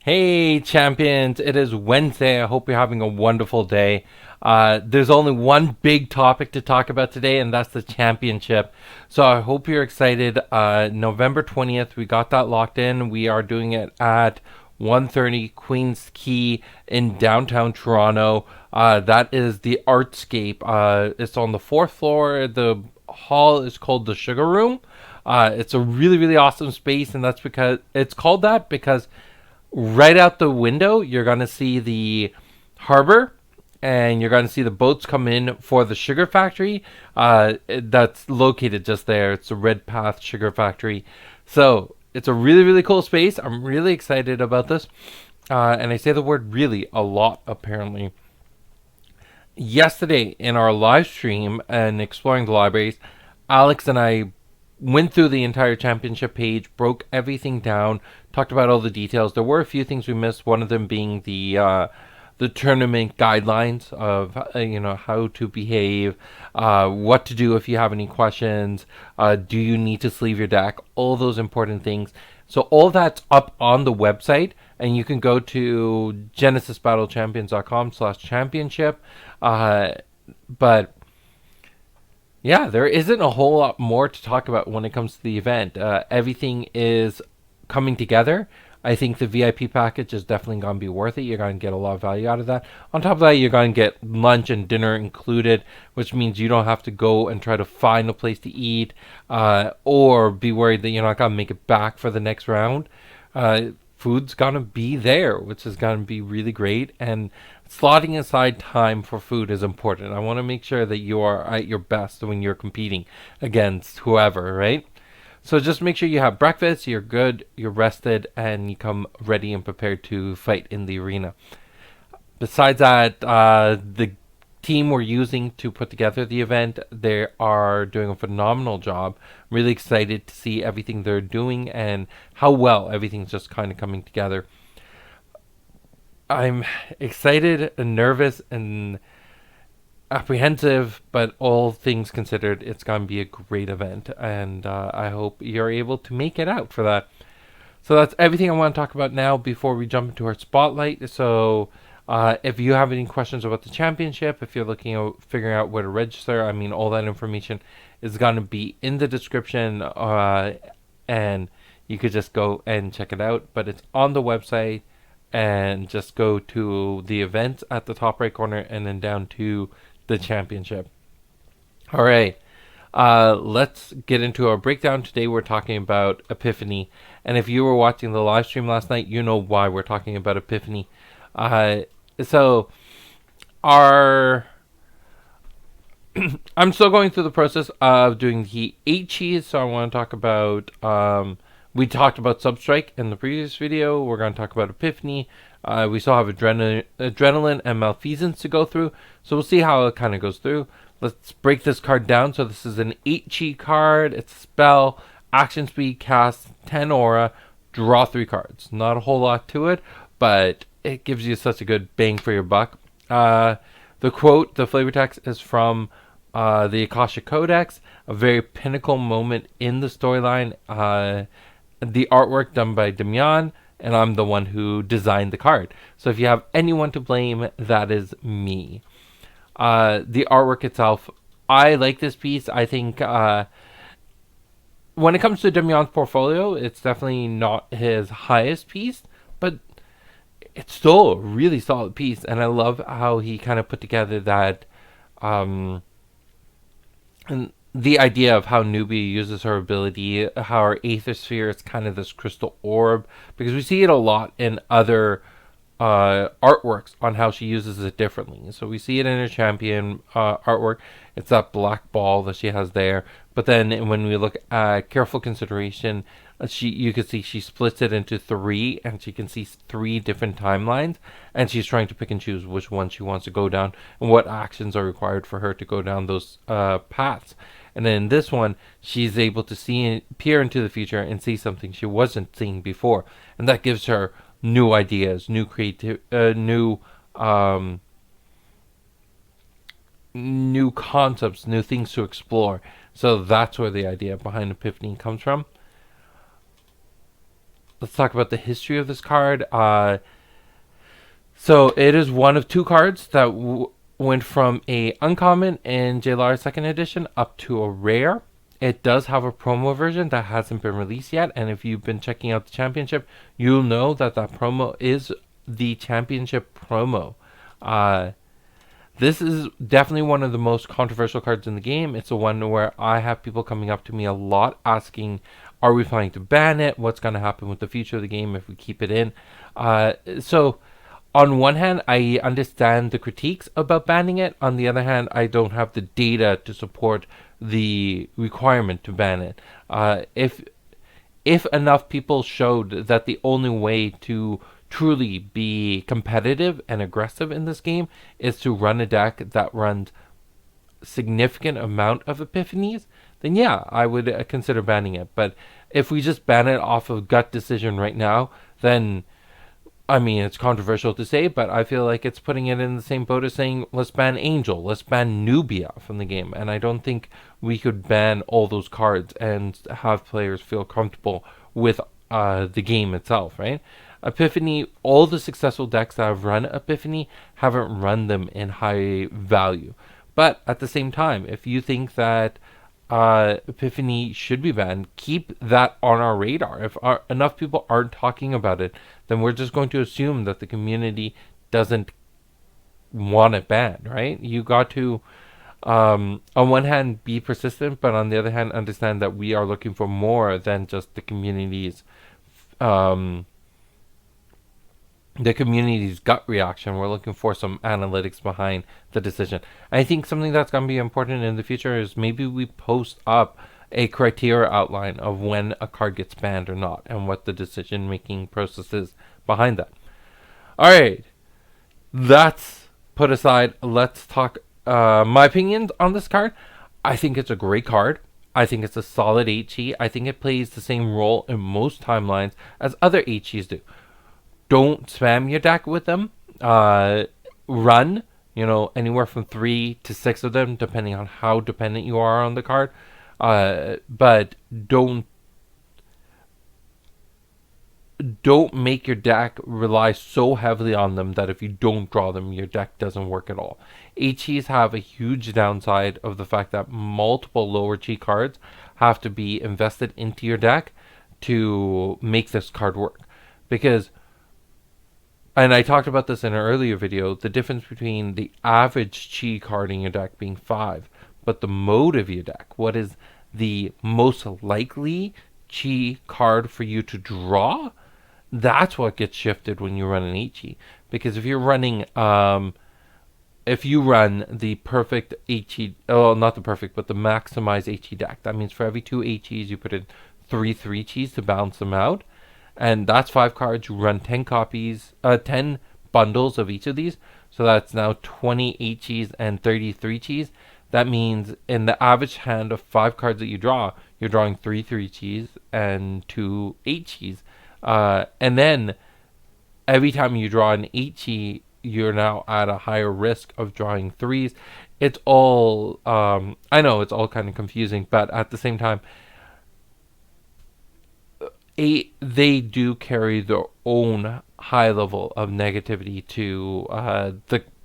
Hey champions, it is Wednesday. I hope you're having a wonderful day. There's only one big topic to talk about today, and that's the championship. So I hope you're excited. November 20th, we got that locked in. We are doing it at 1:30 Queen's Quay in downtown Toronto. That is the Artscape. It's on the fourth floor. The hall is called the Sugar Room. It's a really, really awesome space, and that's because it's called that because right out the window, you're going to see the harbor and you're going to see the boats come in for the sugar factory that's located just there. It's the Red Path Sugar Factory. So it's a really, really cool space. I'm really excited about this. And I say the word really a lot, apparently. Yesterday, in our live stream and exploring the libraries, Alex and I went through the entire championship page, broke everything down, talked about all the details. There were a few things we missed. One of them being the tournament guidelines of how to behave, what to do if you have any questions, do you need to sleeve your deck, all those important things. So all that's up on the website, and you can go to GenesisBoCchampions.com/championship. But yeah, there isn't a whole lot more to talk about when it comes to the event. Everything is coming together. I think the VIP package is definitely going to be worth it. You're going to get a lot of value out of that. On top of that, you're going to get lunch and dinner included, which means you don't have to go and try to find a place to eat or be worried that you're not going to make it back for the next round. Food's going to be there, which is going to be really great. And slotting aside time for food is important. I want to make sure that you are at your best when you're competing against whoever, right? So just make sure you have breakfast, you're good, you're rested, and you come ready and prepared to fight in the arena. Besides that, the team we're using to put together the event, they are doing a phenomenal job. I'm really excited to see everything they're doing and how well everything's just kind of coming together. I'm excited and nervous and apprehensive, but all things considered, it's going to be a great event, and I hope you're able to make it out for that. So that's everything I want to talk about now before we jump into our spotlight. So if you have any questions about the championship, if you're looking at figuring out where to register, I mean, all that information is going to be in the description, and you could just go and check it out. But it's on the website, and just go to the events at the top right corner and then down to the championship. All right, let's get into our breakdown. Today we're talking about Epiphany, and if you were watching the live stream last night, you know why we're talking about Epiphany. So our I'm still going through the process of doing the 8 cheese, so I want to talk about we talked about Substrike in the previous video. We're going to talk about Epiphany. We still have Adrenaline and Malfeasance to go through, so we'll see how it kind of goes through. Let's break this card down. So this is an 8 chi card. It's a spell, action speed, cast, 10 aura, draw 3 cards. Not a whole lot to it, but it gives you such a good bang for your buck. The quote, the flavor text is from the Akashic Codex, a very pinnacle moment in the storyline. The artwork done by Damian, and I'm the one who designed the card. So if you have anyone to blame, that is me. The artwork itself, I like this piece. I think when it comes to Damian's portfolio, it's definitely not his highest piece, but it's still a really solid piece. And I love how he kind of put together that and the idea of how Nubia uses her ability, how her Aether Sphere is kind of this crystal orb, because we see it a lot in other artworks on how she uses it differently. So we see it in her champion artwork. It's that black ball that she has there. But then when we look at careful consideration, you can see she splits it into 3, and she can see 3 different timelines, and she's trying to pick and choose which one she wants to go down and what actions are required for her to go down those paths. And then in this one, she's able to peer into the future and see something she wasn't seeing before, and that gives her new ideas, new new concepts, new things to explore. So that's where the idea behind Epiphany comes from. let's talk about the history of this card. So it is one of two cards that went from a uncommon in JLR second edition up to a rare. It does have a promo version that hasn't been released yet, and if you've been checking out the championship, you'll know that that promo is the championship promo. This is definitely one of the most controversial cards in the game. It's the one where I have people coming up to me a lot asking, are we planning to ban it? What's going to happen with the future of the game if we keep it in? So on one hand, I understand the critiques about banning it. On the other hand, I don't have the data to support the requirement to ban it. If enough people showed that the only way to truly be competitive and aggressive in this game is to run a deck that runs significant amount of epiphanies, then yeah, I would consider banning it. But if we just ban it off of gut decision right now, then I mean, it's controversial to say, but I feel like it's putting it in the same boat as saying, let's ban Angel, let's ban Nubia from the game. And I don't think we could ban all those cards and have players feel comfortable with the game itself, right? Epiphany, all the successful decks that have run Epiphany haven't run them in high value. But at the same time, if you think that Epiphany should be banned, keep that on our radar. If enough people aren't talking about it, then we're just going to assume that the community doesn't want it banned, right? You got to, on one hand, be persistent, but on the other hand, understand that we are looking for more than just the community's gut reaction. We're looking for some analytics behind the decision. I think something that's going to be important in the future is maybe we post up a criteria outline of when a card gets banned or not and what the decision making process is behind that. All right, that's put aside. Let's talk my opinions on this card. I think it's a great card. I think it's a solid HE. I think it plays the same role in most timelines as other HEs do. Don't spam your deck with them. Run, anywhere from 3 to 6 of them, depending on how dependent you are on the card. But don't make your deck rely so heavily on them that if you don't draw them, your deck doesn't work at all. HEs have a huge downside of the fact that multiple lower G cards have to be invested into your deck to make this card work. Because, and I talked about this in an earlier video, the difference between the average Chi card in your deck being 5, but the mode of your deck, what is the most likely Chi card for you to draw, that's what gets shifted when you run an HE. Because if you're running, if you run the perfect HE, oh, not the perfect, but the maximized HE deck, that means for every 2 HEs, you put in 3 3-Chis to balance them out. And that's 5 cards. You run 10 copies, 10 bundles of each of these. So that's now 20 HEs and 30 3-Chis. That means in the average hand of 5 cards that you draw, you're drawing 3 3-Chis and 2 HEs. And then every time you draw an HE, you're now at a higher risk of drawing 3s. It's all, I know it's all kind of confusing, but at the same time, they do carry their own high level of negativity to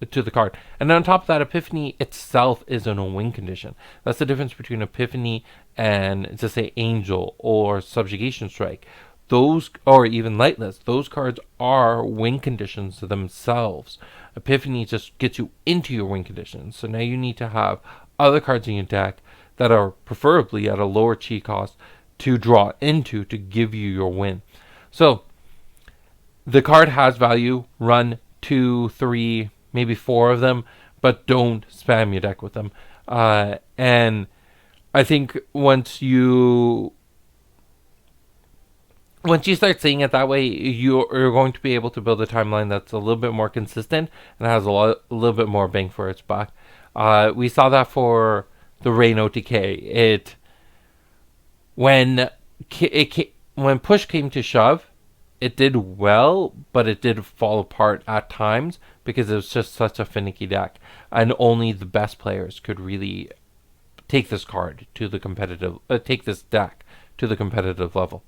the card. And on top of that, Epiphany itself is in a win condition. That's the difference between Epiphany and, to say, Angel or Subjugation Strike. Those, or even Lightless, those cards are win conditions themselves. Epiphany just gets you into your win conditions. So now you need to have other cards in your deck that are preferably at a lower chi cost to draw into to give you your win. So the card has value. Run 2, 3, maybe 4 of them, but don't spam your deck with them. And I think once you start seeing it that way, you're going to be able to build a timeline that's a little bit more consistent and has a little bit more bang for its buck. We saw that for the Rain OTK. When push came to shove, it did well, but it did fall apart at times because it was just such a finicky deck, and only the best players could really take this card to the competitive, take this deck to the competitive level.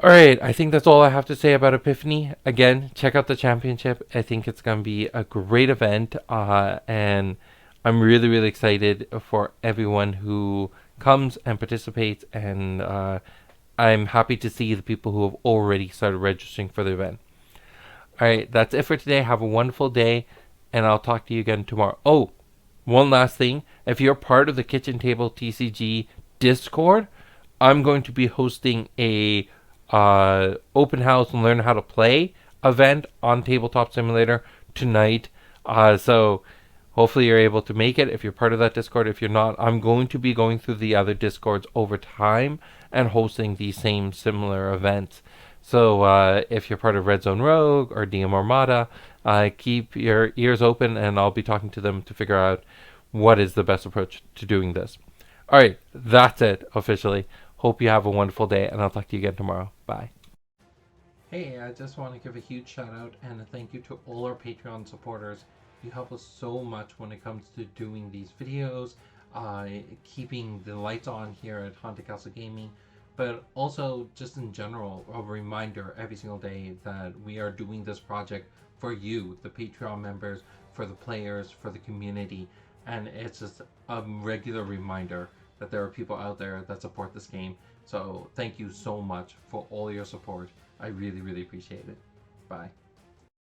All right, I think that's all I have to say about Epiphany. Again, check out the championship. I think it's going to be a great event, and I'm really, really excited for everyone who comes and participates, and I'm happy to see the people who have already started registering for the event. All right, that's it for today. Have a wonderful day, and I'll talk to you again tomorrow. Oh, one last thing. If you're part of the Kitchen Table TCG Discord, I'm going to be hosting a open house and learn how to play event on Tabletop Simulator tonight. So hopefully you're able to make it if you're part of that Discord. If you're not, I'm going to be going through the other Discords over time and hosting these same similar events. So if you're part of Red Zone Rogue or DM Armada, keep your ears open, and I'll be talking to them to figure out what is the best approach to doing this. All right, that's it officially. Hope you have a wonderful day, and I'll talk to you again tomorrow. Bye. Hey, I just want to give a huge shout out and a thank you to all our Patreon supporters. You help us so much when it comes to doing these videos, keeping the lights on here at Haunted Castle Gaming, but also just in general, a reminder every single day that we are doing this project for you, the Patreon members, for the players, for the community, and it's just a regular reminder that there are people out there that support this game. So thank you so much for all your support. I really, really appreciate it. Bye.